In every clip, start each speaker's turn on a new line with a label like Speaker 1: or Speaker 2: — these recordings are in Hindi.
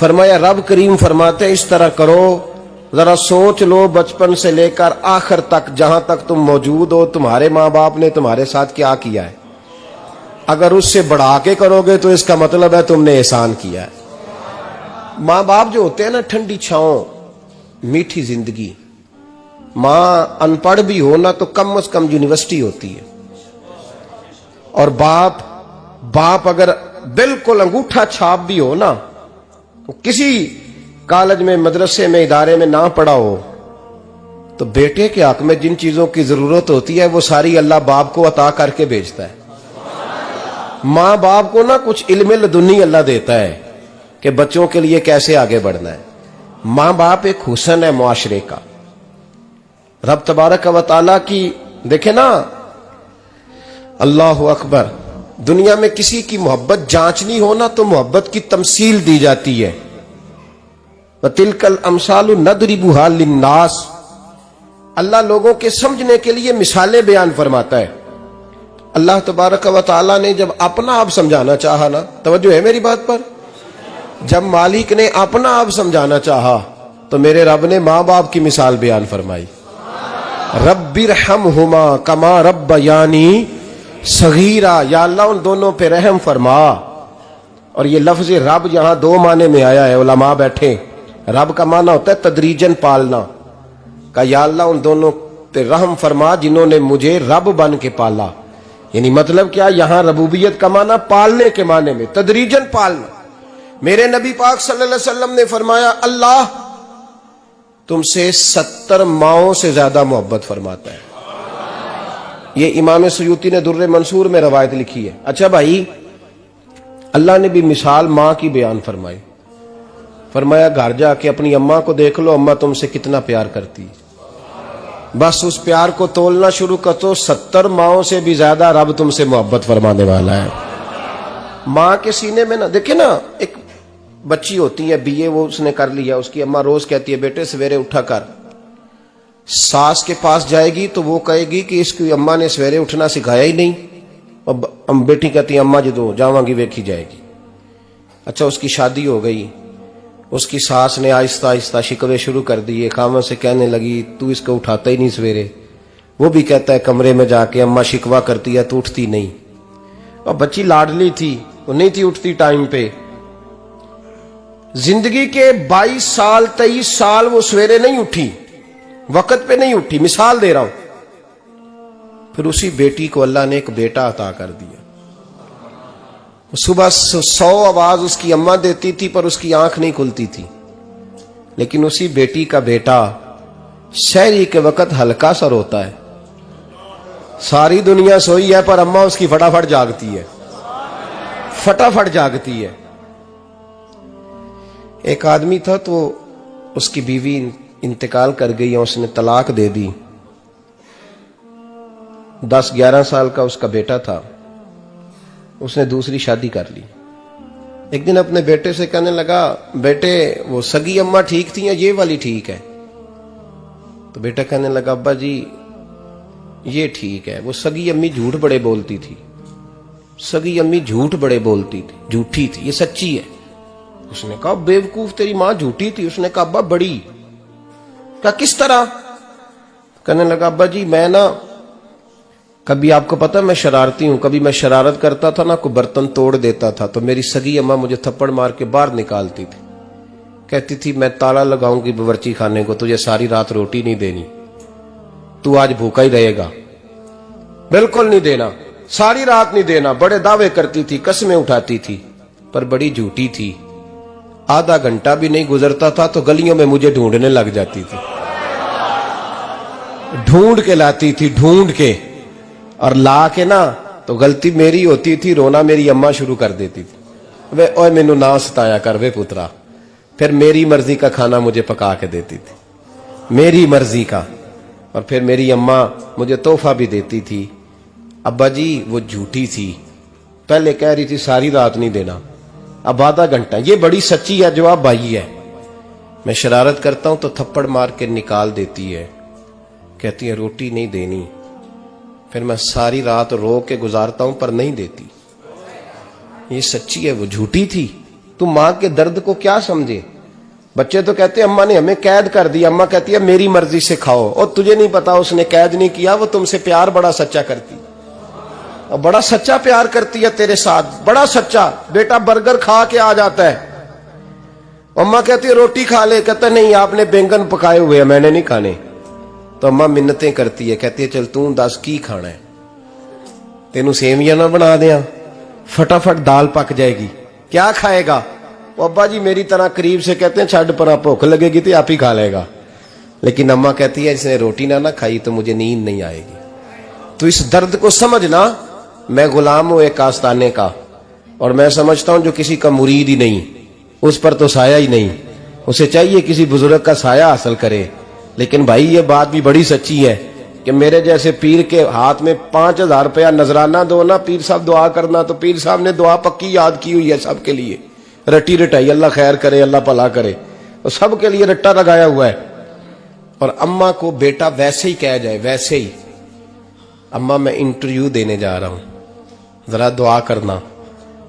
Speaker 1: फरमाया रब करीम फरमाते इस तरह करो, जरा सोच लो बचपन से लेकर आखिर तक, जहां तक तुम मौजूद हो तुम्हारे माँ बाप ने तुम्हारे साथ क्या किया है। अगर उससे बढ़ा के करोगे तो इसका मतलब है तुमने एहसान किया है। माँ बाप जो होते हैं ना, ठंडी छांव, मीठी जिंदगी। माँ अनपढ़ भी हो ना तो कम से कम यूनिवर्सिटी होती है, और बाप अगर बिल्कुल अंगूठा छाप भी हो ना, तो किसी कॉलेज में, मदरसे में, इदारे में ना पढ़ा हो, तो बेटे के हक में जिन चीजों की जरूरत होती है वो सारी अल्लाह बाप को अता करके भेजता है। माँ बाप को ना कुछ इल्म लदुनी अल्लाह देता है कि बच्चों के लिए कैसे आगे बढ़ना है। माँ बाप एक हुस्न है मुआशरे का। रब तबारक व तआला की देखे ना, अल्लाह अकबर, दुनिया में किसी की मोहब्बत जांचनी हो ना तो मोहब्बत की तमसील दी जाती है। वतिलकल अमसालु नदरिबुहा लिन्नास, अल्लाह लोगों के समझने के लिए मिसालें बयान फरमाता है। अल्लाह तबारक व तआला ने जब अपना आप समझाना चाहा ना, तवज्जो है मेरी बात पर, जब मालिक ने अपना आप समझाना चाहा तो मेरे रब ने माँ बाप की मिसाल बयान फरमाई। रब्बिरहमहुमा कमा रब्बयानी सगीरा, या अल्लाह उन दोनों पे रहम फरमा। और ये लफ्ज रब यहां दो माने में आया है, उलमा बैठे। रब का माना होता है तदरीजन पालना का, या अल्लाह उन दोनों पे रहम फरमा जिन्होंने मुझे रब बन के पाला। यानी मतलब क्या, यहां रबूबियत का माना पालने के माने में, तदरीजन पालना। मेरे नबी पाक सल्लल्लाहु अलैहि वसल्लम ने फरमाया अल्लाह तुमसे 70 माओं से ज्यादा मोहब्बत फरमाता है। ये इमाम सुयूती ने दुर्रे मंसूर में रवायत लिखी है। अच्छा भाई, अल्लाह ने भी मिसाल मां की बयान फरमाई। फरमाया घर जाके अपनी अम्मा को देख लो, अम्मा तुमसे कितना प्यार करती है। बस उस प्यार को तोलना शुरू कर तो 70 माओं से भी ज्यादा रब तुमसे मोहब्बत फरमाने वाला है। माँ के सीने में ना, देखे ना, एक बच्ची होती है बीए, वो उसने कर लिया, उसकी अम्मा रोज कहती है बेटे सवेरे उठा कर। सास के पास जाएगी तो वो कहेगी कि इसकी अम्मा ने सवेरे उठना सिखाया ही नहीं, और बेटी कहती है अम्मा जो जावांगी वेखी जाएगी। अच्छा, उसकी शादी हो गई, उसकी सास ने आहिस्ता आहिस्ता शिकवे शुरू कर दिए, खामन से कहने लगी तू इसको उठाता ही नहीं सवेरे। वो भी कहता है कमरे में जाके अम्मा शिकवा करती है तू उठती नहीं। और बच्ची लाडली थी, वो नहीं थी उठती टाइम पे। जिंदगी के 22 साल 23 साल वो सवेरे नहीं उठी, वक्त पे नहीं उठी, मिसाल दे रहा हूं। फिर उसी बेटी को अल्लाह ने एक बेटा अता कर दिया। सुबह 100 आवाज उसकी अम्मा देती थी पर उसकी आंख नहीं खुलती थी, लेकिन उसी बेटी का बेटा शहरी के वक्त हल्का सा रोता है। सारी दुनिया सोई है पर अम्मा उसकी फटाफट जागती है, फटाफट जागती है। एक आदमी था तो उसकी बीवी इंतकाल कर गई और उसने तलाक दे दी। 10-11 साल का उसका बेटा था, उसने दूसरी शादी कर ली। एक दिन अपने बेटे से कहने लगा बेटे वो सगी अम्मा ठीक थी या ये वाली ठीक है? तो बेटा कहने लगा अब्बा जी ये ठीक है। वो सगी अम्मी झूठ बड़े बोलती थी, सगी अम्मी झूठ बड़े बोलती थी, झूठी थी, ये सच्ची है। उसने कहा बेवकूफ तेरी मां झूठी थी। उसने कहा अब्बा बड़ी। क्या किस तरह? कहने लगा अब्बा जी मैं ना, कभी आपको पता मैं शरारती हूं, कभी मैं शरारत करता था ना, कोई बर्तन तोड़ देता था तो मेरी सगी अम्मा मुझे थप्पड़ मार के बाहर निकालती थी। कहती थी मैं ताला लगाऊंगी बावर्ची खाने को, तुझे सारी रात रोटी नहीं देनी, तू आज भूखा ही रहेगा। बिल्कुल नहीं देना, सारी रात नहीं देना। बड़े दावे करती थी, कसमें उठाती थी, पर बड़ी झूठी थी। आधा घंटा भी नहीं गुजरता था तो गलियों में मुझे ढूंढने लग जाती थी, ढूंढ के लाती थी, ढूंढ के, और ला के ना तो गलती मेरी होती थी, रोना मेरी अम्मा शुरू कर देती थी। वे ओए मैनू ना सताया कर वे पुत्रा। फिर मेरी मर्जी का खाना मुझे पका के देती थी, मेरी मर्जी का। और फिर मेरी अम्मा मुझे तोहफा भी देती थी। अब्बा जी वो झूठी थी, पहले कह रही थी सारी रात नहीं देना, अब आधा घंटा। ये बड़ी सच्ची है, जवाब भाई है। मैं शरारत करता हूं तो थप्पड़ मार के निकाल देती है, कहती है रोटी नहीं देनी। फिर मैं सारी रात रो के गुजारता हूं पर नहीं देती। ये सच्ची है, वो झूठी थी तू मां के दर्द को क्या समझे। बच्चे तो कहते अम्मा ने हमें कैद कर दिया, अम्मा कहती है मेरी मर्जी से खाओ। और तुझे नहीं पता उसने कैद नहीं किया, वो तुमसे प्यार बड़ा सच्चा करती, और बड़ा सच्चा प्यार करती है तेरे साथ, बड़ा सच्चा। बेटा बर्गर खा के आ जाता है, अम्मा कहती है रोटी खा ले, कहता नहीं आपने बैंगन पकाए हुए हैं मैंने नहीं खाने। तो अम्मा मिन्नतें करती है, कहती है चल तू दस की खाना है, तेनू सेवियां ना बना दिया, फटाफट दाल पक जाएगी, क्या खाएगा। वो अब्बा जी मेरी तरह करीब से कहते हैं छड़ पर भूख लगेगी तो आप ही खा लेगा। लेकिन अम्मा कहती है इसने रोटी ना खाई तो मुझे नींद नहीं आएगी। तो इस दर्द को समझना, मैं गुलाम हूं एक आस्ताने का, और मैं समझता हूं जो किसी का मुरीद ही नहीं उस पर तो साया ही नहीं, उसे चाहिए किसी बुजुर्ग का साया हासिल करे। लेकिन भाई ये बात भी बड़ी सच्ची है कि मेरे जैसे पीर के हाथ में 5,000 रुपया नजराना दो ना, पीर साहब दुआ करना, तो पीर साहब ने दुआ पक्की याद की हुई है सबके लिए, रटी रटाई, अल्लाह खैर करे अल्लाह भला करे, और सबके लिए रट्टा लगाया हुआ है। और अम्मा को बेटा वैसे ही कह जाए, वैसे ही अम्मा मैं इंटरव्यू देने जा रहा हूं, जरा दुआ करना,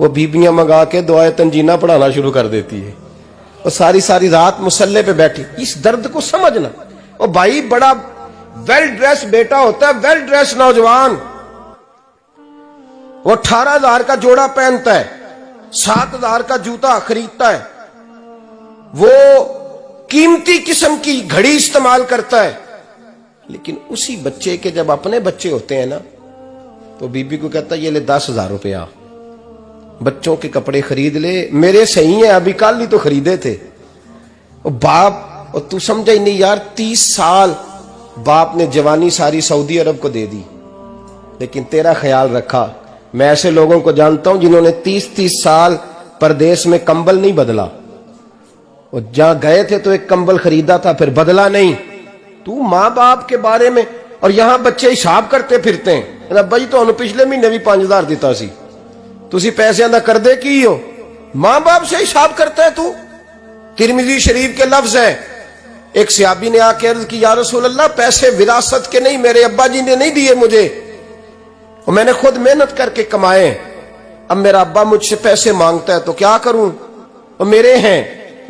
Speaker 1: वो बीबियां मंगा के दुआए तंजीना पढ़ाना शुरू कर देती है, और सारी सारी रात मुसल्ले पे बैठी। इस दर्द को समझना। और भाई बड़ा वेल ड्रेस बेटा होता है, वेल ड्रेस नौजवान, वो 18,000 का जोड़ा पहनता है, 7,000 का जूता खरीदता है, वो कीमती किस्म की घड़ी इस्तेमाल करता है। लेकिन उसी बच्चे के जब अपने बच्चे होते हैं ना, तो बीबी को कहता है ये ले 10,000 रुपया, बच्चों के कपड़े खरीद ले, मेरे सही है अभी कल ही तो खरीदे थे। और बाप, और तू समझा ही नहीं यार, 30 साल बाप ने जवानी सारी सऊदी अरब को दे दी, लेकिन तेरा ख्याल रखा। मैं ऐसे लोगों को जानता हूं जिन्होंने 30-30 साल परदेश में कंबल नहीं बदला, और जहां गए थे तो एक कंबल खरीदा था फिर बदला नहीं। तू मां बाप के बारे में, और यहां बच्चे हिसाब करते फिरते हैं, अब्बा जी तो पिछले महीने भी 5,000 दिता सी, तुसी पैसे दा कर दे की हो, मां बाप से हिसाब करता है तू। तिरमिजी शरीफ के लफ्ज है, एक सहाबी ने आके अर्ज की या रसूल अल्लाह पैसे विरासत के नहीं, मेरे अब्बा जी ने नहीं दिए मुझे, और मैंने खुद मेहनत करके कमाए, अब मेरा अब्बा मुझसे पैसे मांगता है तो क्या करूं, और मेरे हैं,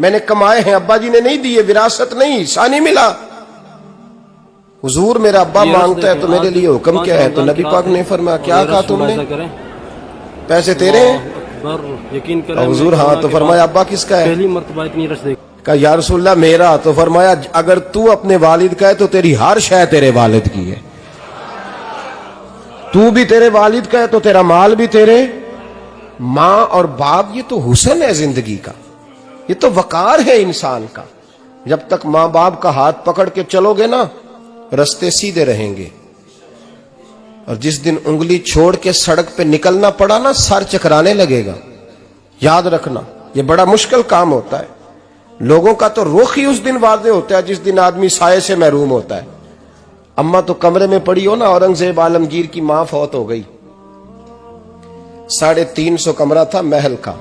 Speaker 1: मैंने कमाए हैं, अब्बा जी ने नहीं दिए, विरासत नहीं, हिस्सा नहीं मिला। हुजूर मेरा अब्बा मांगता है तो मेरे लिए हुक्म क्या है। तो नबी पाक ने फरमाया क्या कहा तुमने, पैसे तेरे हैं?
Speaker 2: यकीन करें
Speaker 1: हुजूर हाँ। तो फरमाया अब्बा किसका है?
Speaker 2: पहली मर्तबा इतनी रश देख
Speaker 1: कहा या रसूलल्लाह मेरा। तो फरमाया अगर तू अपने वालिद का है तो तेरी हर शय तेरे वालिद की है, तू भी तेरे वालिद का है तो तेरा माल भी तेरे। मां और बाप ये तो हुस्न है जिंदगी का, ये तो वकार है इंसान का। जब तक मां बाप का हाथ पकड़ के चलोगे ना, रास्ते सीधे रहेंगे, और जिस दिन उंगली छोड़ के सड़क पे निकलना पड़ा ना, सर चकराने लगेगा। याद रखना ये बड़ा मुश्किल काम होता है। लोगों का तो रुख ही उस दिन वादे होता है जिस दिन आदमी साये से महरूम होता है। अम्मा तो कमरे में पड़ी हो ना, औरंगजेब आलमगीर की मां फौत हो गई, 350 कमरा था महल का,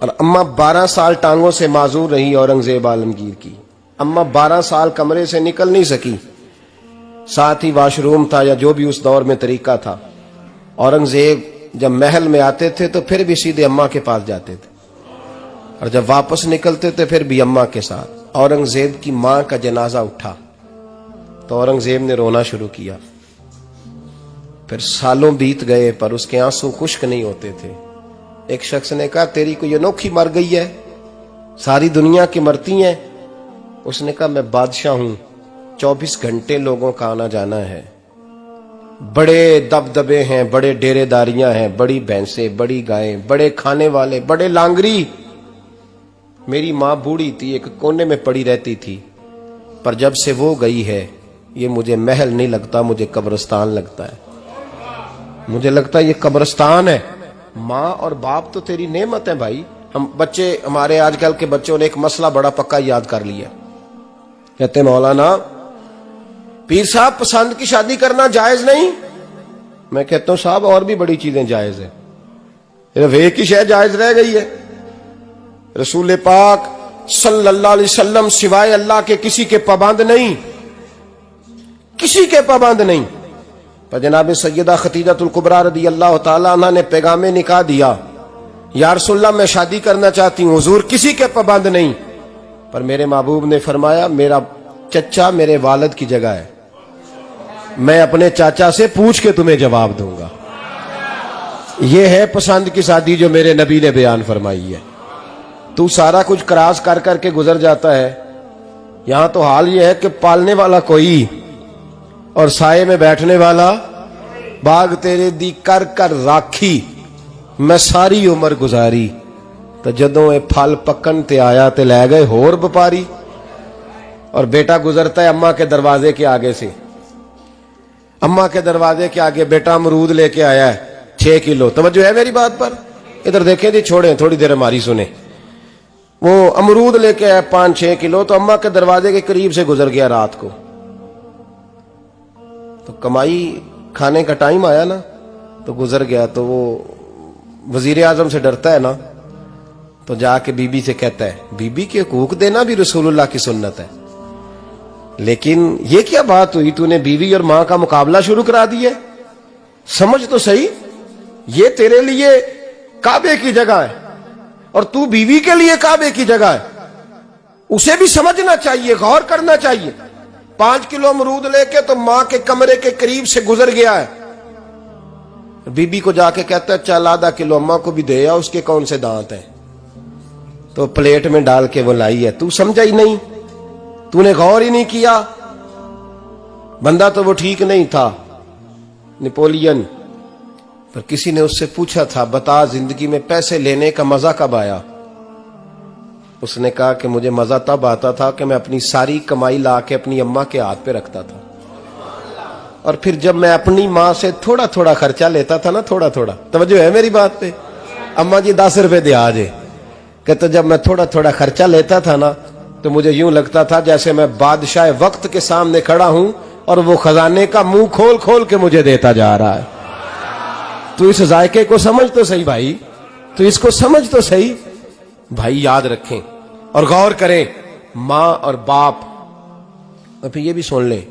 Speaker 1: और अम्मा 12 साल टांगों से माजूर रही औरंगजेब आलमगीर की। अम्मा 12 साल कमरे से निकल नहीं सकी, साथ ही वॉशरूम था या जो भी उस दौर में तरीका था। औरंगजेब जब महल में आते थे तो फिर भी सीधे अम्मा के पास जाते थे, और जब वापस निकलते थे फिर भी अम्मा के साथ। औरंगजेब की मां का जनाजा उठा तो औरंगजेब ने रोना शुरू किया। फिर सालों बीत गए पर उसके आंसू खुश्क नहीं होते थे। एक शख्स ने कहा तेरी कोई अनोखी मर गई है, सारी दुनिया की मरती हैं। उसने कहा मैं बादशाह हूं, 24 घंटे लोगों का आना जाना है, बड़े दबदबे हैं, बड़े डेरेदारियां हैं, बड़ी भैंसें, बड़ी गायें, बड़े खाने वाले, बड़े लांगरी। मेरी मां बूढ़ी थी, एक कोने में पड़ी रहती थी, पर जब से वो गई है ये मुझे महल नहीं लगता, मुझे कब्रिस्तान लगता है। मुझे लगता है ये कब्रिस्तान है। मां और बाप तो तेरी नेमत है भाई। हम बच्चे, हमारे आजकल के बच्चों ने एक मसला बड़ा पक्का याद कर लिया, कहते मौलाना पीर साहब पसंद की शादी करना जायज नहीं। मैं कहता हूं साहब और भी बड़ी चीजें जायज है, सिर्फ एक ही शय जायज रह गई है। रसूल पाक सल्लल्लाहु अलैहि वसल्लम सिवाय अल्लाह के किसी के पाबंद नहीं, किसी के पाबंद नहीं। पर जनाब सैयदा खतीजतुल कुबरा रदी अल्लाह तआला अन्हा ने पैगामे निकाह दिया, या रसूलल्लाह मैं शादी करना चाहती हूं, हुजूर किसी के पाबंद नहीं। पर मेरे महबूब ने फरमाया मेरा चचा मेरे वालिद की जगह है, मैं अपने चाचा से पूछ के तुम्हें जवाब दूंगा। यह है पसंद की शादी जो मेरे नबी ने बयान फरमाई है। तू सारा कुछ क्रॉस कर करके गुजर जाता है। यहां तो हाल यह है कि पालने वाला कोई और साये में बैठने वाला। बाग तेरे दी कर कर राखी मैं सारी उम्र गुजारी, तो जदों ये फल पकन ते आया ते लै गए होर व्यापारी। और बेटा गुजरता है अम्मा के दरवाजे के आगे से, अम्मा के दरवाजे के आगे बेटा अमरूद लेके आया है 6 किलो। तवज्जो है मेरी बात पर? इधर देखें जी, छोड़ें थोड़ी देर हमारी सुने। वो अमरूद लेके आया 5-6 किलो, तो अम्मा के दरवाजे के करीब से गुजर गया रात को। तो कमाई खाने का टाइम आया ना, तो गुजर गया। तो वो वजीर आजम से डरता है ना, तो जाके बीबी से कहता है बीबी के हकूक देना भी रसूलुल्लाह की सुन्नत है। लेकिन ये क्या बात हुई, तूने बीवी और मां का मुकाबला शुरू करा दिया? समझ तो सही, ये तेरे लिए काबे की जगह है और तू बीवी के लिए काबे की जगह है। उसे भी समझना चाहिए, गौर करना चाहिए। 5 किलो अमरूद लेके तो मां के कमरे के करीब से गुजर गया है। बीबी को जाके कहता है चल आधा किलो अम्मा को भी दे आ, उसके कौन से दांत हैं। तो प्लेट में डाल के वो लाई है। तू समझा ही नहीं, तूने गौर ही नहीं किया। बंदा तो वो ठीक नहीं था, नेपोलियन। पर किसी ने उससे पूछा था बता जिंदगी में पैसे लेने का मजा कब आया? उसने कहा कि मुझे मजा तब आता था कि मैं अपनी सारी कमाई ला के अपनी अम्मा के हाथ पे रखता था, और फिर जब मैं अपनी मां से थोड़ा थोड़ा खर्चा लेता था ना, थोड़ा थोड़ा, तवज्जो है मेरी बात पे? अम्मा जी 10 रुपए दे आज, कहते जब मैं थोड़ा थोड़ा खर्चा लेता था ना, तो मुझे यूं लगता था जैसे मैं बादशाह वक्त के सामने खड़ा हूं और वो खजाने का मुंह खोल खोल के मुझे देता जा रहा है। तू इस जायके को समझ तो सही भाई, तू इसको समझ तो सही भाई। याद रखें और गौर करें, मां और बाप। और फिर ये भी सुन ले,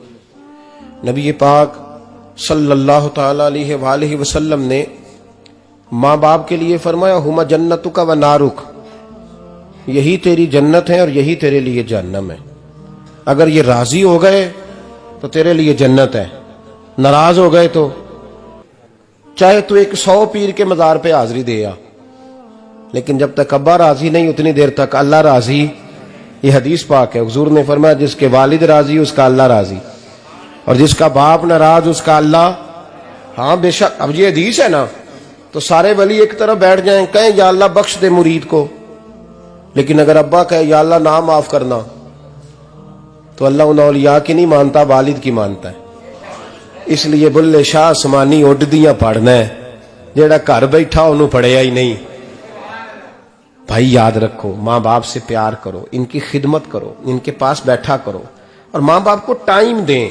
Speaker 1: नबी पाक सल्लल्लाहु ताला अलैहि वसल्लम ने मां बाप के लिए फरमाया हुमा जन्नतुका व नारुक, यही तेरी जन्नत है और यही तेरे लिए जहन्नम है। अगर ये राजी हो गए तो तेरे लिए जन्नत है, नाराज हो गए तो चाहे तू एक 100 पीर के मजार पे हाजिरी दे आ, लेकिन जब तक अब्बा राजी नहीं उतनी देर तक अल्लाह राजी। ये हदीस पाक है, हुजूर ने फरमाया जिसके वालिद राजी उसका अल्लाह राजी, और जिसका बाप नाराज उसका अल्लाह। हाँ बेशक, अब ये हदीस है ना, तो सारे वली एक तरफ बैठ जाएं, कहें या अल्लाह बख्श दे मुरीद को। लेकिन अगर अब्बा कहे या अल्लाह ना माफ करना, तो अल्लाह उन औलिया की नहीं मानता, वालिद की मानता है। इसलिए बुल्ले शाह आसमानी उड दियां पढ़ना है, जेड़ा घर बैठा उन्होंने पढ़िया ही नहीं। भाई याद रखो, मां बाप से प्यार करो, इनकी खिदमत करो, इनके पास बैठा करो, और मां बाप को टाइम दें,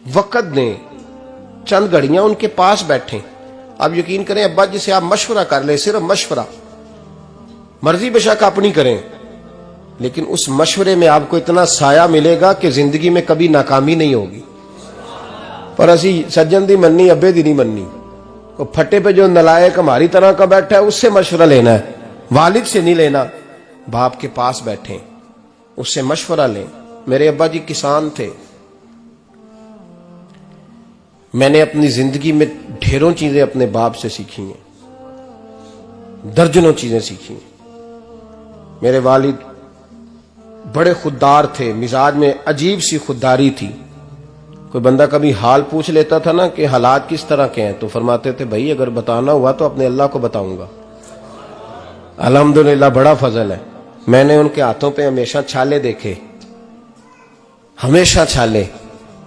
Speaker 1: वक्त दें, चंद घड़ियां उनके पास बैठें। आप यकीन करें, अब्बा जी से आप मशवरा कर ले, सिर्फ मशवरा, मर्जी बेशक अपनी करें, लेकिन उस मशवरे में आपको इतना साया मिलेगा कि जिंदगी में कभी नाकामी नहीं होगी। पर असी सज्जन दी मन्नी अब्बे दी नहीं मन्नी। तो फटे पे जो नलायक हमारी तरह का बैठा है उससे मशवरा लेना है, वालिद से नहीं लेना। बाप के पास बैठे, उससे मशवरा लें। मेरे अब्बा जी किसान थे, मैंने अपनी जिंदगी में ढेरों चीजें अपने बाप से सीखी हैं, दर्जनों चीजें सीखी हैं। मेरे वालिद बड़े खुददार थे, मिजाज में अजीब सी खुददारी थी। कोई बंदा कभी हाल पूछ लेता था ना कि हालात किस तरह के हैं, तो फरमाते थे भाई अगर बताना हुआ तो अपने अल्लाह को बताऊंगा। अल्हम्दुलिल्लाह बड़ा फजल है, मैंने उनके हाथों पे हमेशा छाले देखे, हमेशा छाले,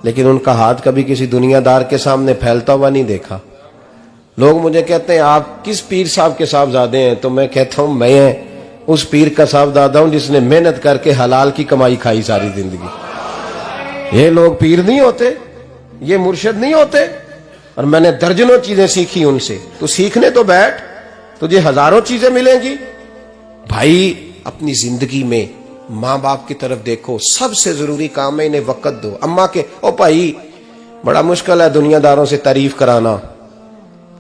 Speaker 1: लेकिन उनका हाथ कभी किसी दुनियादार के सामने फैलता हुआ नहीं देखा। लोग मुझे कहते हैं आप किस पीर साहब के साहबजादे हैं, तो मैं कहता हूं मैं उस पीर का साहबजादा हूं जिसने मेहनत करके हलाल की कमाई खाई सारी जिंदगी। ये लोग पीर नहीं होते, ये मुर्शिद नहीं होते, और मैंने दर्जनों चीजें सीखी उनसे। तो सीखने तो बैठ, तुझे हजारों चीजें मिलेंगी। भाई अपनी जिंदगी में मां बाप की तरफ देखो, सबसे जरूरी काम है इन्हें वक्त दो। अम्मा के ओ भाई बड़ा मुश्किल है दुनियादारों से तारीफ कराना,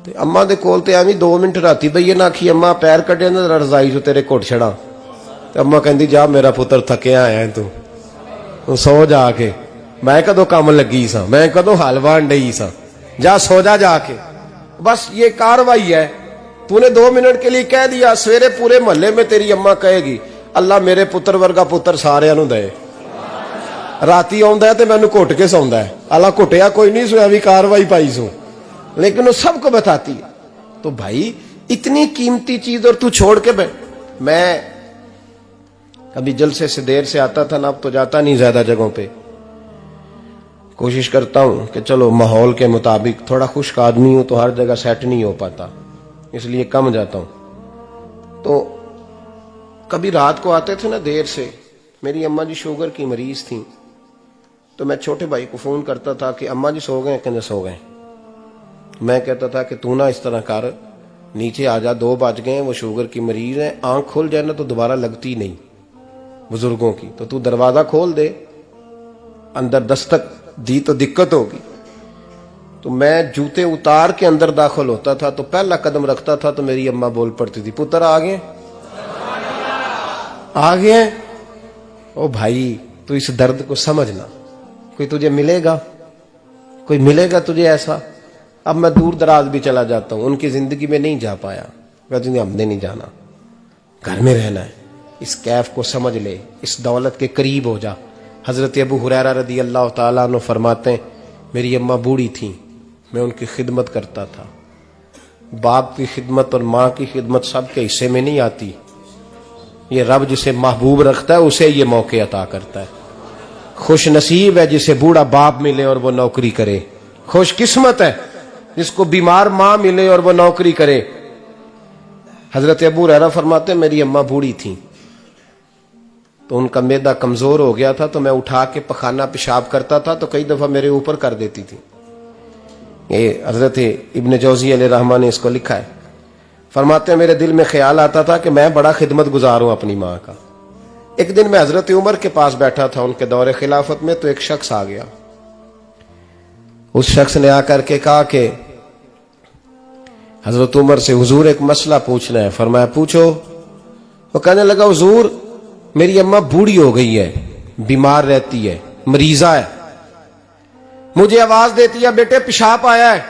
Speaker 1: ते अम्मा दे कोल ते एवं 2 मिनट राती बईए ना आखी अम्मा पैर कटे ना रजाई चो तेरे घुट छड़ा। ते अम्मा कहती जा मेरा पुत्र थकिया आया तू सो जाके, मैं कदों काम लगी सा, मैं कदों हल वाहन डई सा, जा सो जा जाके। बस ये कार्रवाई है। तूने 2 मिनट के लिए कह दिया, सवेरे पूरे मोहल्ले में तेरी अम्मा कहेगी अल्लाह मेरे पुत्र वर्गा पुत्र सारियां नूं दे। राती आउंदा ते मैनू घुट के सौंदा है, अल्लाह घुटिया कोई नहीं सोया भी कार्रवाई पाई सो, लेकिन वो सबको बताती है। तो भाई इतनी कीमती चीज और तू छोड़ के बैठ। मैं कभी जलसे से देर से आता था ना, अब तो जाता नहीं ज्यादा जगहों पे। कोशिश करता हूं कि चलो माहौल के मुताबिक, थोड़ा खुश्क आदमी हूं तो हर जगह सेट नहीं हो पाता, इसलिए कम जाता हूं। तो कभी रात को आते थे ना देर से, मेरी अम्मा जी शुगर की मरीज थी, तो मैं छोटे भाई को फोन करता था कि अम्मा जी सो गए, कहने सो गए। मैं कहता था कि तू ना इस तरह कर, नीचे आ जा, 2 बज गए, वो शुगर की मरीज है, आंख खुल जाए ना तो दोबारा लगती नहीं बुजुर्गों की, तो तू दरवाजा खोल दे, अंदर दस्तक दी तो दिक्कत होगी। तो मैं जूते उतार के अंदर दाखिल होता था, तो पहला कदम रखता था तो मेरी अम्मा बोल पड़ती थी पुत्र आ गए, आ गए। ओ भाई तू इस दर्द को समझना, कोई तुझे मिलेगा, कोई मिलेगा तुझे ऐसा। अब मैं दूर दराज भी चला जाता हूं, उनकी जिंदगी में नहीं जा पाया, कहती नहीं हमने नहीं जाना, घर में रहना है। इस कैफ को समझ ले, इस दौलत के करीब हो जा। हजरत अबू हुरैरा रदी अल्लाह ताला अन्हु फरमाते हैं मेरी अम्मा बूढ़ी थी, मैं उनकी खिदमत करता था। बाप की खिदमत और माँ की खिदमत सबके हिस्से में नहीं आती, ये रब जिसे महबूब रखता है उसे ये मौके अता करता है। खुश नसीब है जिसे बूढ़ा बाप मिले और वो नौकरी करे, खुश किस्मत है जिसको बीमार माँ मिले और वो नौकरी करे। हजरत अबू हुरैरा फरमाते मेरी अम्मा बूढ़ी थी, तो उनका मैदा कमजोर हो गया था, तो मैं उठा के पखाना पेशाब करता था तो कई दफा मेरे ऊपर कर देती थी। ये हजरत इब्न जौजी अलैहि रहमान ने इसको लिखा है। फरमाते मेरे दिल में ख्याल आता था कि मैं बड़ा खिदमत गुजार हूं अपनी माँ का। एक दिन मैं हजरत उमर के पास बैठा था उनके दौरे खिलाफत में, तो एक शख्स आ गया। उस शख्स ने आकर के कहा कि हजरत उमर से हुजूर एक मसला पूछना है। फरमाया पूछो। वो कहने लगा हुजूर मेरी अम्मा बूढ़ी हो गई है, बीमार रहती है, मरीजा है, मुझे आवाज देती है बेटे पेशाब आया है,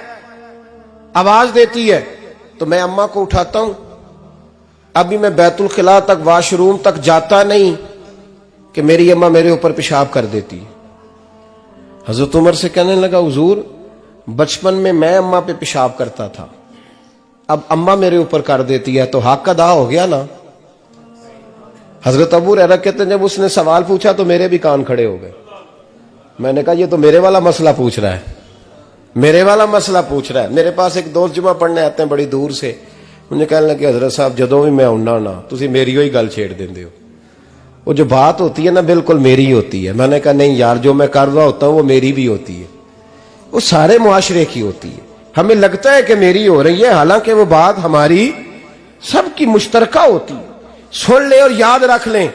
Speaker 1: आवाज देती है, तो मैं अम्मा को उठाता हूं। अभी मैं बैतुल खिला तक, वॉशरूम तक जाता नहीं कि मेरी अम्मा मेरे ऊपर पेशाब कर देती है। हजरत उमर से कहने लगा हुजूर बचपन में मैं अम्मा पे पेशाब करता था, अब अम्मा मेरे ऊपर कर देती है तो हक अदा हो गया ना। हजरत अबू हुरैरा कहते हैं जब उसने सवाल पूछा तो मेरे भी कान खड़े हो गए। मैंने कहा ये तो मेरे वाला मसला पूछ रहा है, मेरे वाला मसला पूछ रहा है। मेरे पास एक दोस्त जुमा पढ़ने आते हैं बड़ी दूर से, मुझे कहने लगे हजरत साहब जदों भी मैं आउना ना तुसी मेरी ही गल छेड़ देंदे हो, वो जो बात होती है ना बिल्कुल मेरी होती है। मैंने कहा नहीं यार जो मैं कर रहा होता हूं वो मेरी भी होती है, वो सारे मुआशरे की होती है। हमें लगता है कि मेरी हो रही है, हालांकि वो बात हमारी सबकी मुश्तरका होती है। सुन ले और याद रख लें।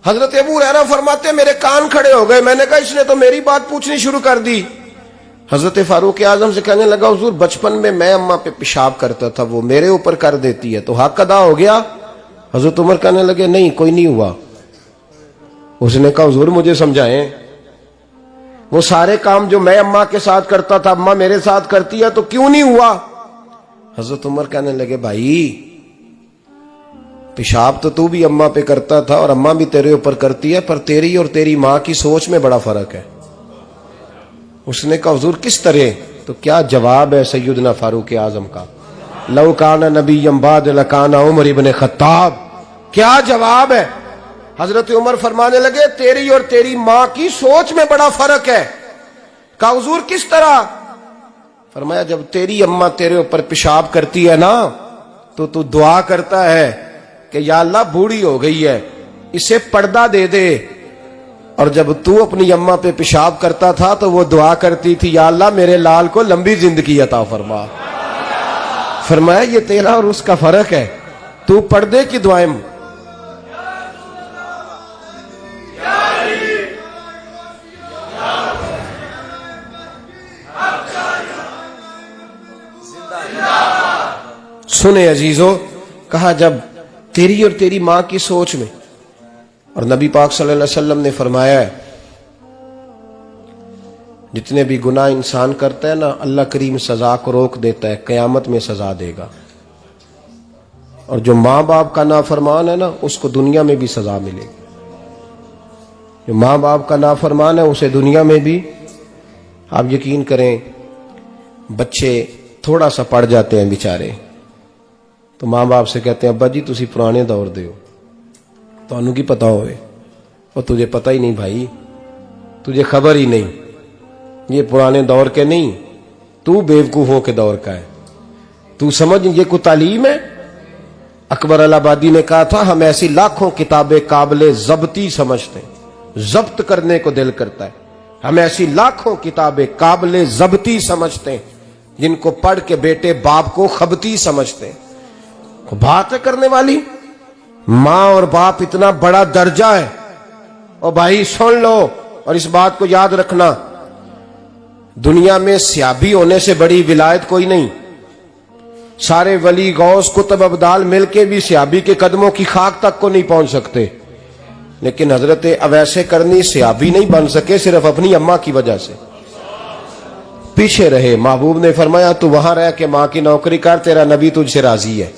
Speaker 1: हजरत अबू हुरैरा फरमाते मेरे कान खड़े हो गए। मैंने कहा इसने तो मेरी बात पूछनी शुरू कर दी। हजरत फारूक आजम से कहने लगा हुजूर बचपन में मैं अम्मा पे पेशाब करता था, वो मेरे ऊपर कर देती है तो हक अदा हो गया। हजरत उमर कहने लगे नहीं कोई नहीं हुआ। उसने कहा हुजूर मुझे समझाएं, वो सारे काम जो मैं अम्मा के साथ करता था अम्मा मेरे साथ करती है तो क्यों नहीं हुआ। हजरत उमर कहने लगे भाई पेशाब तो तू भी अम्मा पे करता था और अम्मा भी तेरे ऊपर करती है, पर तेरी और तेरी मां की सोच में बड़ा फर्क है। उसने कहा हुजूर किस तरह, तो क्या जवाब है सैयदना फारूक आजम का, लौ काना नबिय्यम बाद लकाना उमर इब्न खत्ताब। क्या जवाब है। हजरत उमर फरमाने लगे तेरी और तेरी मां की सोच में बड़ा फर्क है। कहा हुजूर किस तरह। फरमाया जब तेरी अम्मा तेरे ऊपर पेशाब करती है ना तो तू दुआ करता है कि या अल्लाह बूढ़ी हो गई है इसे पर्दा दे दे, और जब तू अपनी अम्मा पे पेशाब करता था तो वो दुआ करती थी या अल्लाह मेरे लाल को लंबी जिंदगी अता फरमा। फरमाया ये तेरा और उसका फर्क है, तू पर्दे की दुआएं। सुने अजीजों, कहा जब तेरी और तेरी मां की सोच में, और नबी पाक सल्लल्लाहु अलैहि वसल्लम ने फरमाया है जितने भी गुनाह इंसान करता है ना, अल्लाह करीम सजा को रोक देता है, कयामत में सजा देगा। और जो माँ बाप का नाफरमान है ना, उसको दुनिया में भी सजा मिलेगी। जो माँ बाप का नाफरमान है उसे दुनिया में भी, आप यकीन करें, बच्चे थोड़ा सा पड़ जाते हैं बेचारे, तो माँ बाप से कहते हैं अब्बा जी तुसी पुराने दौर दे हो, तुहानू की पता होवे। और तुझे पता ही नहीं भाई, तुझे खबर ही नहीं, ये पुराने दौर के नहीं, तू बेवकूफों के दौर का है। तू समझ ये कोई तालीम है? अकबर अलाहाबादी ने कहा था हम ऐसी लाखों किताबें काबिले जब्ती समझते हैं, जब्त करने को दिल करता है। हम ऐसी लाखों किताबें काबिले जब्ती समझते हैं जिनको पढ़ के बेटे बाप को खबती समझते हैं। बात है करने वाली, मां और बाप इतना बड़ा दर्जा है। और भाई सुन लो और इस बात को याद रखना, दुनिया में सियाबी होने से बड़ी विलायत कोई नहीं। सारे वली गौस कुतुब अब्दाल मिलके भी सियाबी के कदमों की खाक तक को नहीं पहुंच सकते, लेकिन हजरत अवैसे करनी सियाबी नहीं बन सके सिर्फ अपनी अम्मा की वजह से पीछे रहे। महबूब ने फरमाया तू वहां रह के मां की नौकरी कर, तेरा नबी तुझसे राजी है।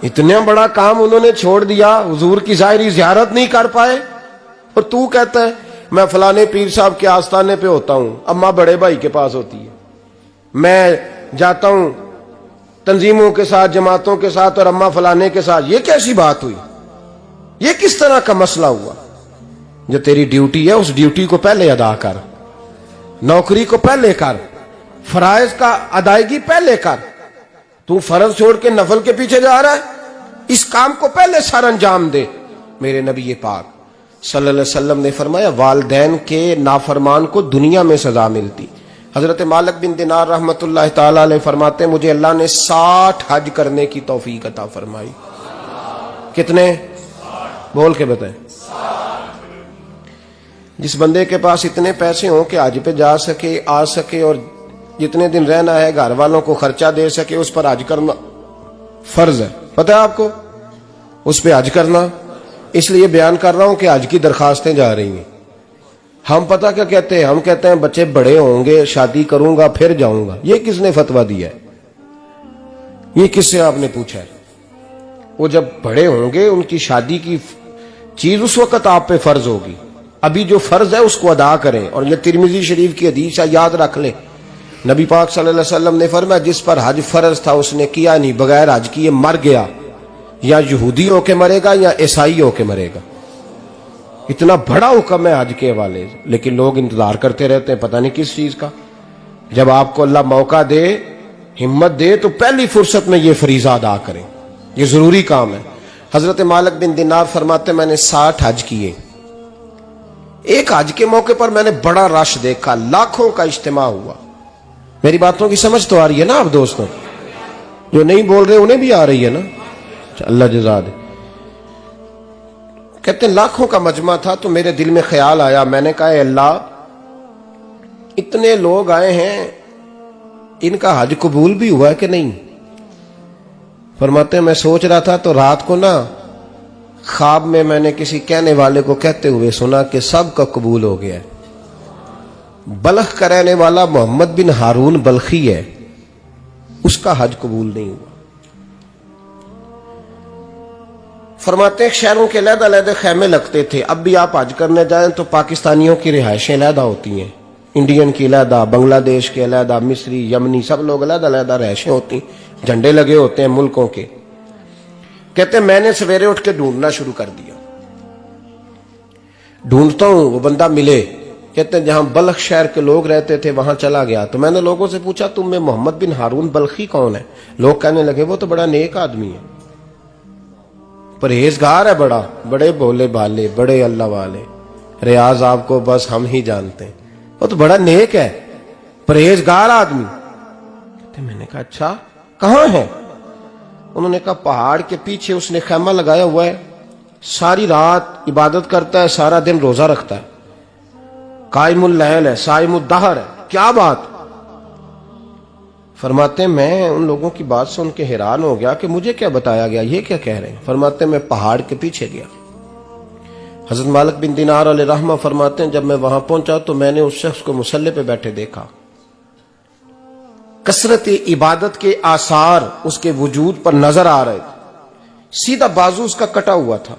Speaker 1: इतना बड़ा काम उन्होंने छोड़ दिया, हुजूर की जाहिरी जियारत नहीं कर पाए, और तू कहता है मैं फलाने पीर साहब के आस्थाने पे होता हूं, अम्मा बड़े भाई के पास होती है, मैं जाता हूं तंजीमों के साथ, जमातों के साथ, और अम्मा फलाने के साथ। ये कैसी बात हुई? ये किस तरह का मसला हुआ? जो तेरी ड्यूटी है उस ड्यूटी को पहले अदा कर, नौकरी को पहले कर, फराइज का अदायगी पहले कर। तू फर्ज छोड़ के नफल के पीछे जा रहा है, इस काम को पहले सर अंजाम दे। मेरे नबी पाक सल्लल्लाहु अलैहि वसल्लम ने फरमाया वालिदैन के नाफरमान को दुनिया में सजा मिलती। हजरत मालिक बिन दिनार रहमतुल्लाह ताला अलैह फरमाते मुझे अल्लाह ने 60 हज करने की तौफीक अता फरमाई। कितने? बोल के बताएं। जिस बंदे के पास इतने पैसे हों कि हज पे जा सके, आ सके, और जितने दिन रहना है घर वालों को खर्चा दे सके, उस पर हज करना फर्ज है। पता है आपको, उस पर हज करना। इसलिए बयान कर रहा हूं कि हज की दरखास्तें जा रही हैं। हम पता क्या कहते हैं? हम कहते हैं बच्चे बड़े होंगे, शादी करूंगा फिर जाऊंगा। ये किसने फतवा दिया है? ये किससे आपने पूछा है? वो जब बड़े होंगे उनकी शादी की चीज उस वक्त आप पे फर्ज होगी। अभी जो फर्ज है उसको अदा करें। और ये तिरमिजी शरीफ की हदीस है, याद रख ले। नबी पाक सल्लल्लाहु अलैहि वसल्लम ने फरमाया जिस पर हज फर्ज था उसने किया नहीं, बगैर हज किए मर गया, या यहूदी होके मरेगा या ईसाई होके मरेगा। इतना बड़ा हुक्म है हज के हवाले, लेकिन लोग इंतजार करते रहते हैं पता नहीं किस चीज का। जब आपको अल्लाह मौका दे, हिम्मत दे, तो पहली फुर्सत में ये फरीजा अदा करें, ये जरूरी काम है। हजरत मालिक बिन दिनार फरमाते मैंने 60 हज किए। एक हज के मौके पर मैंने बड़ा रश देखा, लाखों का इज्तिमा हुआ। मेरी बातों की समझ तो आ रही है ना आप दोस्तों? जो नहीं बोल रहे उन्हें भी आ रही है ना? अल्लाह जज़ा दे। कहते लाखों का मजमा था, तो मेरे दिल में ख्याल आया, मैंने कहा अल्लाह इतने लोग आए हैं, इनका हज कबूल भी हुआ है कि नहीं? फरमाते मैं सोच रहा था तो रात को ना ख्वाब में मैंने किसी कहने वाले को कहते हुए सुना कि सबका कबूल हो गया है। बल्ख का रहने वाला मोहम्मद बिन हारून बल्खी है, उसका हज कबूल नहीं हुआ। फरमाते हैं शहरों के अलग-अलग खैमे लगते थे। अब भी आप हज करने जाएं तो पाकिस्तानियों की रिहायशें अलग होती हैं, इंडियन की अलग, बांग्लादेश के अलग, मिस्री, यमनी, सब लोग अलग अलग रिहायशें होती, झंडे लगे होते हैं मुल्कों के। कहते मैंने सवेरे उठ के ढूंढना शुरू कर दिया, ढूंढता हूं वो बंदा मिले। कहते जहां बल्ख शहर के लोग रहते थे वहां चला गया, तो मैंने लोगों से पूछा तुम में मोहम्मद बिन हारून बल्खी कौन है? लोग कहने लगे वो तो बड़ा नेक आदमी है, परहेजगार है, बड़े भोले भाले, बड़े अल्लाह वाले, रियाज आपको बस हम ही जानते हैं, वो तो बड़ा नेक है, परहेजगार आदमी। कहते मैंने कहा अच्छा कहां है? उन्होंने कहा पहाड़ के पीछे उसने खैमा लगाया हुआ है, सारी रात इबादत करता है, सारा दिन रोजा रखता है, कायमुल लैल है, साइमुद दहर है। क्या बात? फरमाते हैं मैं उन लोगों की बात सुन के हैरान हो गया कि मुझे क्या बताया गया, ये क्या कह रहे हैं। फरमाते हैं मैं पहाड़ के पीछे गया। हजरत मालिक बिन दिनार अलैहि रहमा फरमाते हैं जब मैं वहां पहुंचा तो मैंने उस शख्स को मुसल्ले पे बैठे देखा। कसरत इबादत के आसार उसके वजूद पर नजर आ रहे थे। सीधा बाजू उसका कटा हुआ था।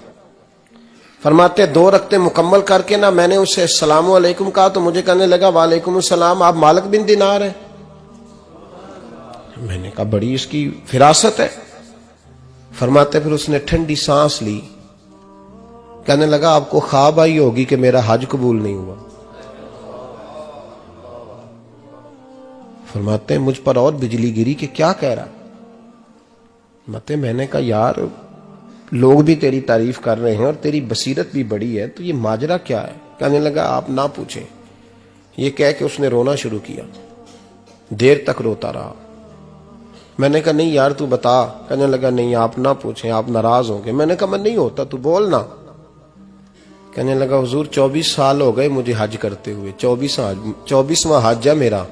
Speaker 1: फरमाते 2 रकते मुकम्मल करके ना मैंने उससे अस्सलाम वालेकुम कहा तो मुझे कहने लगा वालेकुम अस्सलाम, आप मालिक बिन दिनार हैं। मैंने कहा बड़ी इसकी फिरासत है। फरमाते फिर उसने ठंडी सांस ली, कहने लगा आपको ख्वाब आई होगी कि मेरा हज कबूल नहीं हुआ। फरमाते हैं मुझ पर और बिजली गिरी कि क्या कह रहा। फरमाते मैंने कहा यार लोग भी तेरी तारीफ कर रहे हैं और तेरी बसीरत भी बड़ी है, तो ये माजरा क्या है। कहने लगा आप ना पूछें। ये कह के उसने रोना शुरू किया, देर तक रोता रहा। मैंने कहा नहीं यार तू बता। कहने लगा नहीं आप ना पूछें, आप नाराज होंगे। मैंने कहा मैं नहीं होता, तू बोल ना। कहने लगा हुजूर 24 साल हो गए मुझे हज करते हुए, 24वां हज है मेरा,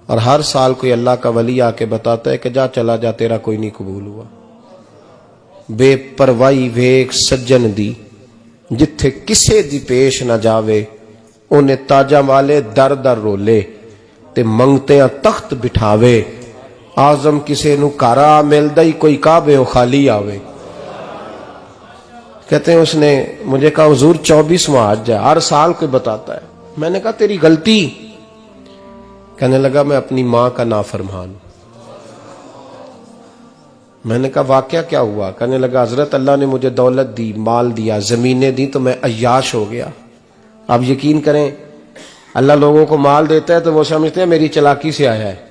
Speaker 1: और हर साल कोई अल्लाह का वली आके बताता है कि जा चला जा तेरा कोई नहीं कबूल हुआ। बेपरवाही वेख सज्जन दी जिथे किसे दी पेश ना जावे, उन्हें ताजा वाले दर दर रोले ते मंगते तख्त बिठावे। आजम किसे नु कारा मिलदा ही कोई काबे खाली आवे। कहते हैं उसने मुझे कहा हुजूर 24वां हज है, हर साल कोई बताता है। मैंने कहा तेरी गलती। कहने लगा मैं अपनी मां का नाफरमान। मैंने कहा वाकया क्या हुआ। कहने लगा हजरत अल्लाह ने मुझे दौलत दी, माल दिया, जमीनें दी, तो मैं अय्याश हो गया। आप यकीन करें अल्लाह लोगों को माल देता है तो वो समझते हैं मेरी चालाकी से आया है,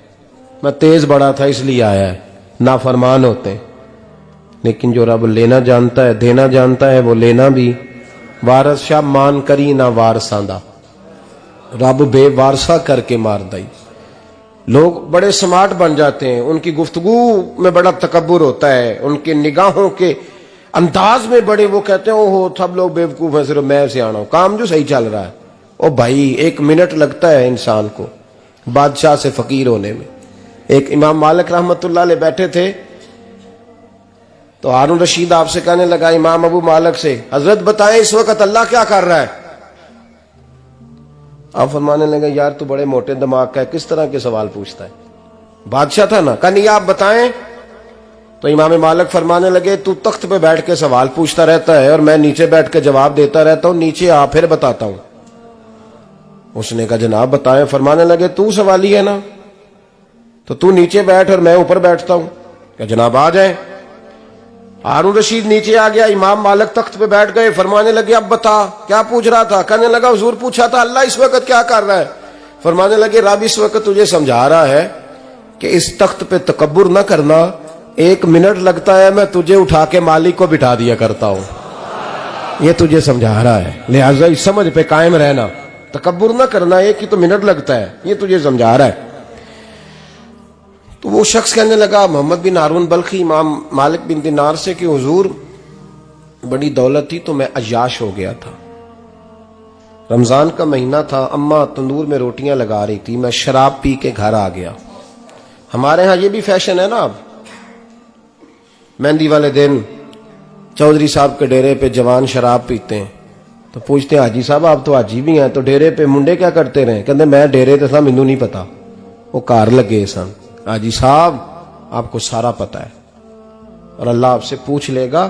Speaker 1: मैं तेज बड़ा था इसलिए आया है। नाफरमान होते हैं। लेकिन जो रब लेना जानता है, देना जानता है, वो लेना भी। वारस शाह मान करी ना वारसा दा, रब बेवारसा करके मार दई। लोग बड़े स्मार्ट बन जाते हैं, उनकी गुफ्तगू में बड़ा तकब्बुर होता है, उनके निगाहों के अंदाज में बड़े वो कहते हैं ओहो सब लोग बेवकूफ हैं, सिर्फ मैं सियाना हूं, काम जो सही चल रहा है। ओ भाई 1 मिनट लगता है इंसान को बादशाह से फकीर होने में। एक इमाम मालिक रहमतुल्लाह अलैह बैठे थे तो हारून रशीद आपसे कहने लगा इमाम अबू मालिक से, हजरत बताएं इस वक्त अल्लाह क्या कर रहा है। आप फरमाने लगे यार तू बड़े मोटे दिमाग का है, किस तरह के सवाल पूछता है। बादशाह था ना, कहा नहीं आप बताएं। तो इमाम मालिक फरमाने लगे तू तख्त पे बैठ के सवाल पूछता रहता है और मैं नीचे बैठ के जवाब देता रहता हूं, नीचे आ फिर बताता हूं। उसने कहा जनाब बताएं। फरमाने लगे तू सवाली है ना, तो तू नीचे बैठ और मैं ऊपर बैठता हूं। क्या जनाब आ जाए। हारून रशीद नीचे आ गया, इमाम मालिक तख्त पे बैठ गए। फरमाने लगे अब बता क्या पूछ रहा था। कहने लगा हुजूर पूछा था अल्लाह इस वक्त क्या कर रहा है। फरमाने लगे रब इस वक्त तुझे समझा रहा है कि इस तख्त पे तकब्बुर न करना, 1 मिनट लगता है मैं तुझे उठा के मालिक को बिठा दिया करता हूं। ये तुझे समझा रहा है, लिहाजा इस समझ पे कायम रहना, तकब्बुर न करना, 1 ही तो मिनट लगता है, ये तुझे समझा रहा है। तो वो शख्स कहने लगा मोहम्मद बिन हारून बल्खी इमाम मालिक बिन दिनार से कि हुजूर बड़ी दौलत थी तो मैं अय्याश हो गया था। रमजान का महीना था, अम्मा तंदूर में रोटियां लगा रही थी, मैं शराब पी के घर आ गया। हमारे यहां ये भी फैशन है ना, अब मेहंदी वाले दिन चौधरी साहब के डेरे पे जवान शराब पीते हैं तो पूछते हैं हाजी साहब आप तो हाजी भी हैं, तो डेरे पे मुंडे क्या करते रहे। कहते मैं डेरे तो था मैनू नहीं पता, वो कार लगे सन। हाजी साहब आपको सारा पता है और अल्लाह आपसे पूछ लेगा।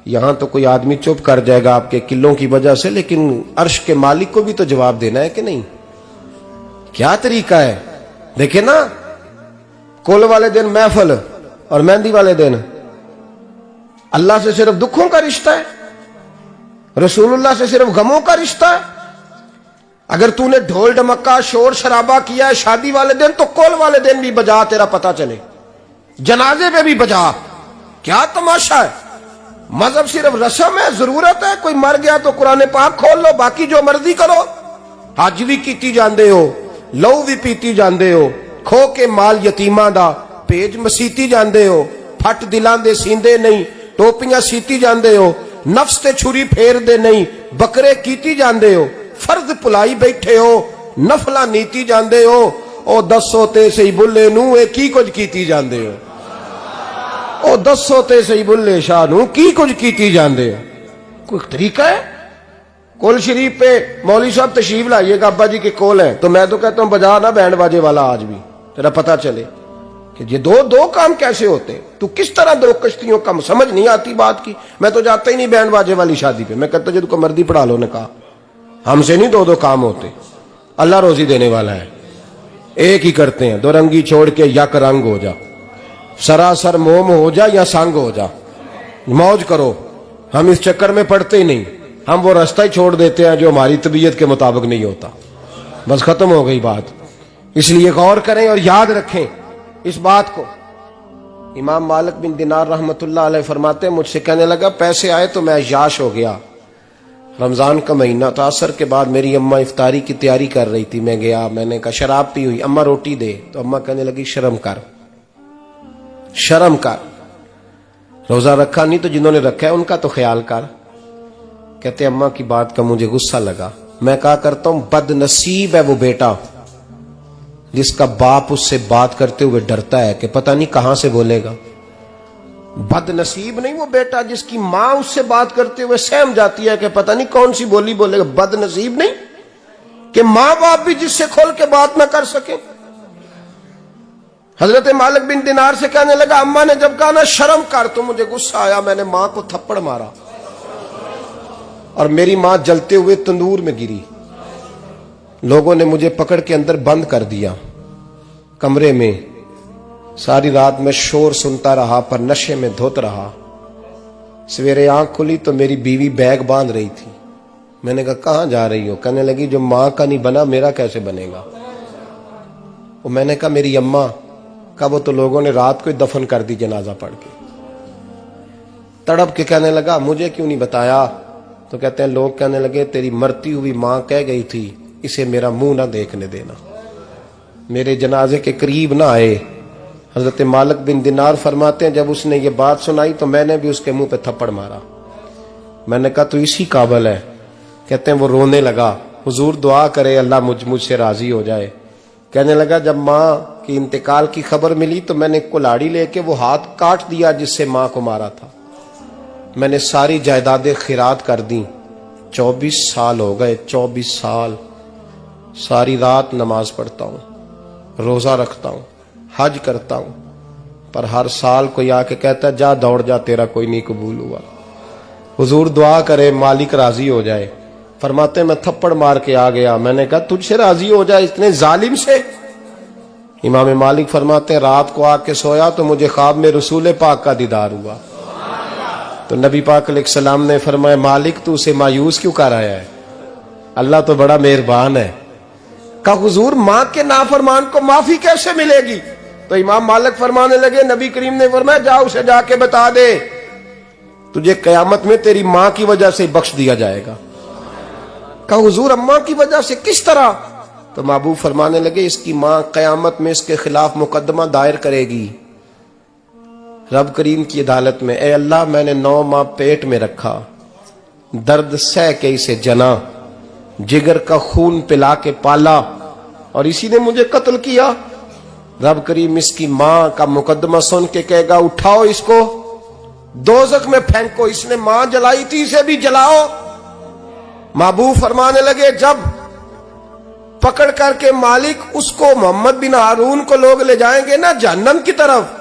Speaker 1: यहां तो कोई आदमी चुप कर जाएगा आपके किलों की वजह से, लेकिन अर्श के मालिक को भी तो जवाब देना है कि नहीं। क्या तरीका है देखे ना, कुल वाले दिन महफिल और मेहंदी वाले दिन अल्लाह से सिर्फ दुखों का रिश्ता है, रसूलुल्लाह से सिर्फ गमों का रिश्ता है। अगर तूने ढोल ढमक्का शोर शराबा किया है शादी वाले दिन तो कुल वाले दिन भी बजा, तेरा पता चले, जनाजे पे भी बजा। क्या तमाशा है। मजहब सिर्फ रस्म है, जरूरत है, कोई मर गया तो कुरान पाक खोल लो, बाकी जो मर्जी करो। हज भी कीती जांदे हो, लहू भी पीती जांदे हो, खो के माल यतीमां दा भेज मसीती जांदे हो, फट दिलां दे सींदे नहीं, टोपियां सीती जांदे हो, नफ्स ते छुरी फेर दे नहीं, बकरे कीती जांदे हो, फर्ज भुलाई बैठे हो, नफला नीति जांदे हो, ओ दसो ते सही बुल्ले नू ए की कुछ कीती जांदे हो, ओ दसो ते सही बुल्ले शाह नू की कुछ कीती जांदे हो। कोई तरीका है? कोल शरीफ पे मौलवी साहब तशरीफ लाइएगा, अब्बा जी के कोल है, तो मैं तो कहता हूं बजा ना बैंड बाजे वाला आज भी, तेरा पता चले कि ये दो दो काम कैसे होते हैं। तू किस तरह दो कश्तियों का, समझ नहीं आती बात की। मैं तो जाता ही नहीं बैंड बाजे वाली शादी पे, मैं कहता जो तुमको मर्दी पढ़ा लो। ने कहा हमसे नहीं दो दो काम होते, अल्लाह रोजी देने वाला है, एक ही करते हैं। दो रंगी छोड़ के यक रंग हो जा, सरासर मोम हो जा या संग हो जा, मौज करो। हम इस चक्कर में पड़ते ही नहीं, हम वो रास्ता ही छोड़ देते हैं जो हमारी तबीयत के मुताबिक नहीं होता। बस खत्म हो गई बात। इसलिए गौर करें और याद रखें इस बात को। इमाम मालिक बिन दिनार रहमतुल्लाह अलैह फरमाते हैं, मुझसे कहने लगा पैसे आए तो मैं याश हो गया। रमजान का महीना था, असर के बाद मेरी अम्मा इफ्तारी की तैयारी कर रही थी, मैं गया, मैंने कहा शराब पी हुई, अम्मा रोटी दे। तो अम्मा कहने लगी शर्म कर, शर्म कर, रोजा रखा नहीं तो जिन्होंने रखा है उनका तो ख्याल कर। कहते अम्मा की बात का मुझे गुस्सा लगा। मैं कहा करता हूं बदनसीब है वो बेटा जिसका बाप उससे बात करते हुए डरता है कि पता नहीं कहां से बोलेगा। बदनसीब नहीं वो बेटा जिसकी मां उससे बात करते हुए सहम जाती है कि पता नहीं कौन सी बोली बोलेगा। बदनसीब नहीं कि मां बाप भी जिससे खोल के बात ना कर सके। हजरत मालिक बिन दिनार से कहने लगा, अम्मा ने जब कहा ना शर्म कर, तो मुझे गुस्सा आया, मैंने मां को थप्पड़ मारा और मेरी मां जलते हुए तंदूर में गिरी। लोगों ने मुझे पकड़ के अंदर बंद कर दिया कमरे में। सारी रात मैं शोर सुनता रहा पर नशे में धोत रहा। सवेरे आंख खुली तो मेरी बीवी बैग बांध रही थी। मैंने कहा कहां जा रही हो? कहने लगी जो मां का नहीं बना मेरा कैसे बनेगा। और मैंने कहा मेरी अम्मा का, वो तो लोगों ने रात को ही दफन कर दी जनाजा पढ़ के। तड़प के कहने लगा मुझे क्यों नहीं बताया? तो कहते हैं लोग कहने लगे तेरी मरती हुई मां कह गई थी इसे मेरा मुंह ना देखने देना, मेरे जनाजे के करीब ना आए। हजरत मालिक बिन दिनार फरमाते हैं जब उसने ये बात सुनाई तो मैंने भी उसके मुंह पे थप्पड़ मारा। मैंने कहा तू इसी काबिल है। कहते हैं वो रोने लगा, हुजूर दुआ करे अल्लाह मुझसे राजी हो जाए। कहने लगा जब मां की इंतकाल की खबर मिली तो मैंने कुल्हाड़ी लेके वो हाथ काट दिया जिससे मां को मारा था। मैंने सारी जायदादें खिरात कर दी। 24 साल हो गए, 24 साल। सारी रात नमाज पढ़ता हूं, रोजा रखता हूं, हज करता हूं, पर हर साल कोई आके कहता है जा दौड़ जा तेरा कोई नहीं कबूल हुआ। हुजूर दुआ करे मालिक राजी हो जाए। फरमाते मैं थप्पड़ मार के आ गया। मैंने कहा तुझसे राजी हो जाए इतने जालिम से? इमाम मालिक फरमाते रात को आके सोया तो मुझे ख्वाब में रसूल पाक का दीदार हुआ। तो नबी पाक अलैहिस्सलाम ने फरमाया मालिक तू उसे मायूस क्यों कर आया है? अल्लाह तो बड़ा मेहरबान है। कहा हुजूर मां के नाफरमान को माफी कैसे मिलेगी? तो इमाम मालिक फरमाने लगे नबी करीम ने फरमाया जा उसे जाके बता दे तुझे कयामत में तेरी मां की वजह से बख्श दिया जाएगा। कहा हुजूर अम्मा की वजह से किस तरह? तो महबूब फरमाने लगे इसकी मां कयामत में इसके खिलाफ मुकदमा दायर करेगी रब करीम की अदालत में। ए अल्लाह मैंने 9 माह पेट में रखा, दर्द सह के इसे जना, जिगर का खून पिला के पाला और इसी ने मुझे कत्ल किया। रब करीम इसकी मां का मुकदमा सुन के कहेगा उठाओ इसको दोजख में फेंको, इसने मां जलाई थी इसे भी जलाओ। महबूब फरमाने लगे जब पकड़ करके मालिक उसको मोहम्मद बिन हारून को लोग ले जाएंगे ना जहन्नम की तरफ,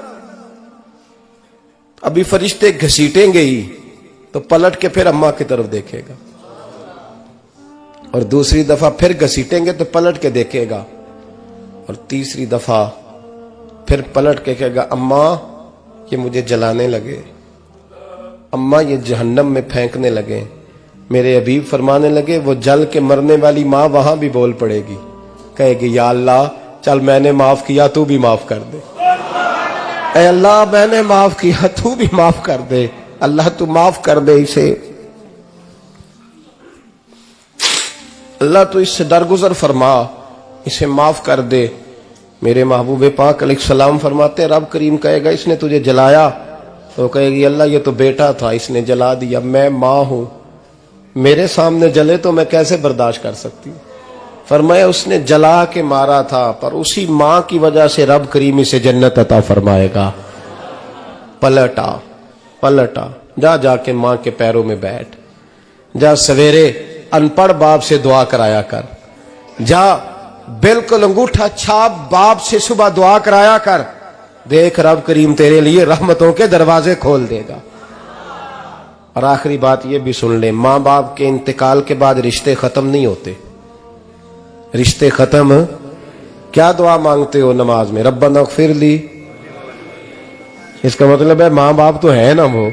Speaker 1: अभी फरिश्ते घसीटेंगे ही तो पलट के फिर अम्मा की तरफ देखेगा और दूसरी दफा फिर घसीटेंगे तो पलट के देखेगा और तीसरी दफा फिर पलट के कहेगा अम्मा ये मुझे जलाने लगे, अम्मा ये जहन्नम में फेंकने लगे। मेरे हबीब फरमाने लगे वो जल के मरने वाली मां वहां भी बोल पड़ेगी, कहेगी या अल्लाह चल मैंने माफ किया तू भी माफ कर दे। ऐ अल्लाह मैंने माफ किया तू भी माफ कर दे, अल्लाह तू माफ कर दे इसे, अल्लाह तू इससे दरगुजर फरमा, इसे माफ कर दे। मेरे महबूब पाक अलैहिस्सलाम फरमाते रब करीम कहेगा इसने तुझे जलाया, तो कहेगी अल्लाह ये तो बेटा था इसने जला दिया, मैं मां हूं, मेरे सामने जले तो मैं कैसे बर्दाश्त कर सकती हूं। फरमाया उसने जला के मारा था, पर उसी मां की वजह से रब करीम इसे जन्नत अता फरमाएगा। पलटा पलटा, जा जाके मां के पैरों में बैठ, जा सवेरे अनपढ़ बाप से दुआ कराया कर, जा बिल्कुल अंगूठा छाप बाप से सुबह दुआ कराया कर, देख रब करीम तेरे लिए रहमतों के दरवाजे खोल देगा। और आखिरी बात यह भी सुन ले, मां बाप के इंतकाल के बाद रिश्ते खत्म नहीं होते। रिश्ते खत्म, क्या दुआ मांगते हो नमाज में? रब्बना इग़फिर ली। इसका मतलब है मां बाप तो है ना वो,